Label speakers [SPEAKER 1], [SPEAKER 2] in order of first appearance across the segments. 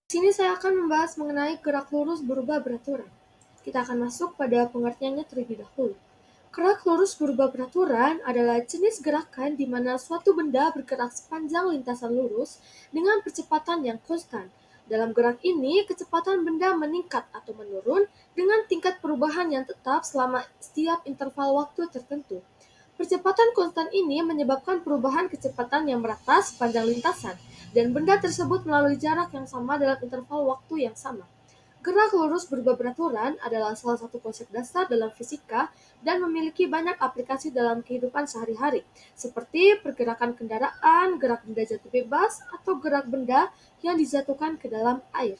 [SPEAKER 1] Di sini saya akan membahas mengenai gerak lurus berubah beraturan. Kita akan masuk pada pengertiannya terlebih dahulu. Gerak lurus berubah beraturan adalah jenis gerakan di mana suatu benda bergerak sepanjang lintasan lurus dengan percepatan yang konstan. Dalam gerak ini, kecepatan benda meningkat atau menurun dengan tingkat perubahan yang tetap selama setiap interval waktu tertentu. Percepatan konstan ini menyebabkan perubahan kecepatan yang merata sepanjang lintasan, dan benda tersebut melalui jarak yang sama dalam interval waktu yang sama. Gerak lurus berubah beraturan adalah salah satu konsep dasar dalam fisika dan memiliki banyak aplikasi dalam kehidupan sehari-hari, seperti pergerakan kendaraan, gerak benda jatuh bebas, atau gerak benda yang dijatuhkan ke dalam air.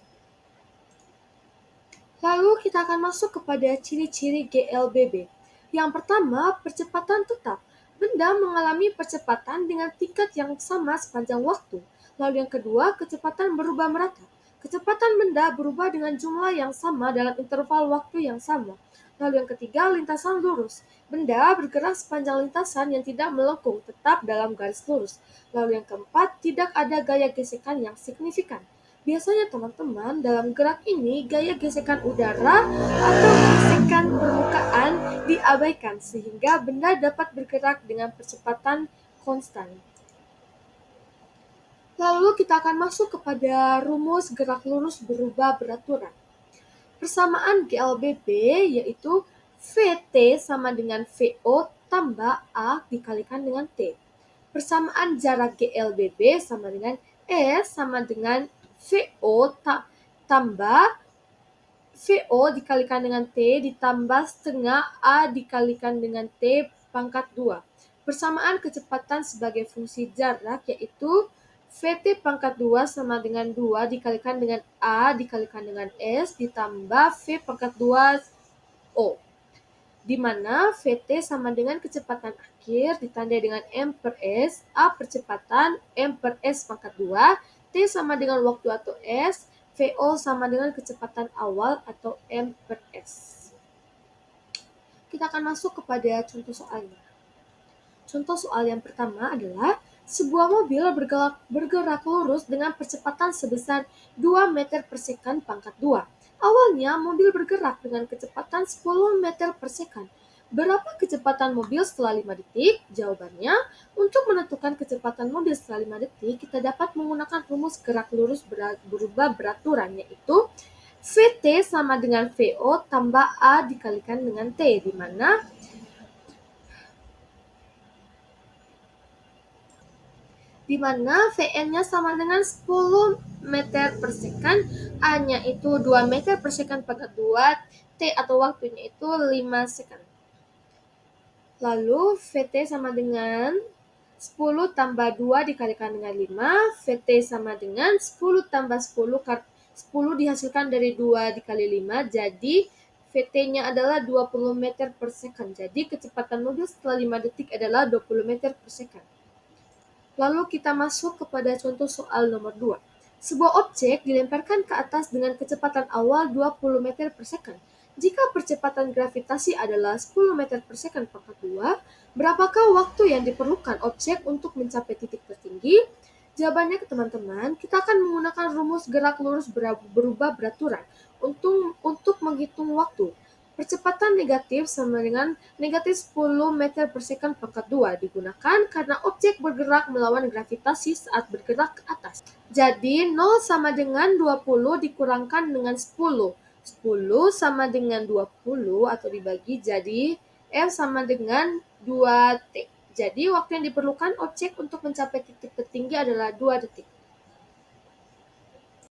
[SPEAKER 1] Lalu kita akan masuk kepada ciri-ciri GLBB. Yang pertama, percepatan tetap. Benda mengalami percepatan dengan tingkat yang sama sepanjang waktu. Lalu yang kedua, kecepatan berubah merata. Kecepatan benda berubah dengan jumlah yang sama dalam interval waktu yang sama. Lalu yang ketiga, lintasan lurus. Benda bergerak sepanjang lintasan yang tidak melengkung, tetap dalam garis lurus. Lalu yang keempat, tidak ada gaya gesekan yang signifikan. Biasanya teman-teman, dalam gerak ini gaya gesekan udara atau gesekan permukaan diabaikan sehingga benda dapat bergerak dengan percepatan konstan. Lalu kita akan masuk kepada rumus gerak lurus berubah beraturan. Persamaan GLBB yaitu VT sama dengan VO tambah A dikalikan dengan T. Persamaan jarak GLBB sama dengan S sama dengan VO tambah VO dikalikan dengan T ditambah setengah A dikalikan dengan T pangkat 2. Persamaan kecepatan sebagai fungsi jarak yaitu VT pangkat 2 sama dengan 2 dikalikan dengan A dikalikan dengan S ditambah V pangkat 2 O, di mana VT sama dengan kecepatan akhir ditandai dengan M per S, A percepatan, M per S pangkat 2, T sama dengan waktu atau S, VO sama dengan kecepatan awal atau M per S. Kita akan masuk kepada contoh soalnya. Contoh soal yang pertama adalah sebuah mobil bergerak lurus dengan percepatan sebesar 2 meter per second pangkat 2. Awalnya mobil bergerak dengan kecepatan 10 meter per second. Berapa kecepatan mobil setelah 5 detik? Jawabannya, untuk menentukan kecepatan mobil setelah 5 detik, kita dapat menggunakan rumus gerak lurus berubah beraturan, yaitu VT sama dengan VO tambah A dikalikan dengan T, di mana Vn-nya sama dengan 10 meter per second, A-nya itu 2 meter per second pangkat 2, T atau waktunya itu 5 second. Lalu Vt sama dengan 10 tambah 2 dikalikan dengan 5, Vt sama dengan 10 tambah 10, 10 dihasilkan dari 2 dikali 5, jadi Vt-nya adalah 20 meter per second. Jadi kecepatan mobil setelah 5 detik adalah 20 meter per second. Lalu kita masuk kepada contoh soal nomor 2. Sebuah objek dilemparkan ke atas dengan kecepatan awal 20 meter per second. Jika percepatan gravitasi adalah 10 meter per second pangkat 2, berapakah waktu yang diperlukan objek untuk mencapai titik tertinggi? Jawabannya ke teman-teman, kita akan menggunakan rumus gerak lurus berubah beraturan untuk menghitung waktu. Percepatan negatif sama dengan negatif 10 meter per second pangkat 2 digunakan karena objek bergerak melawan gravitasi saat bergerak ke atas. Jadi 0 sama dengan 20 dikurangkan dengan 10. 10 sama dengan 20 atau dibagi jadi F sama dengan 2T. Jadi waktu yang diperlukan objek untuk mencapai titik tertinggi adalah 2 detik.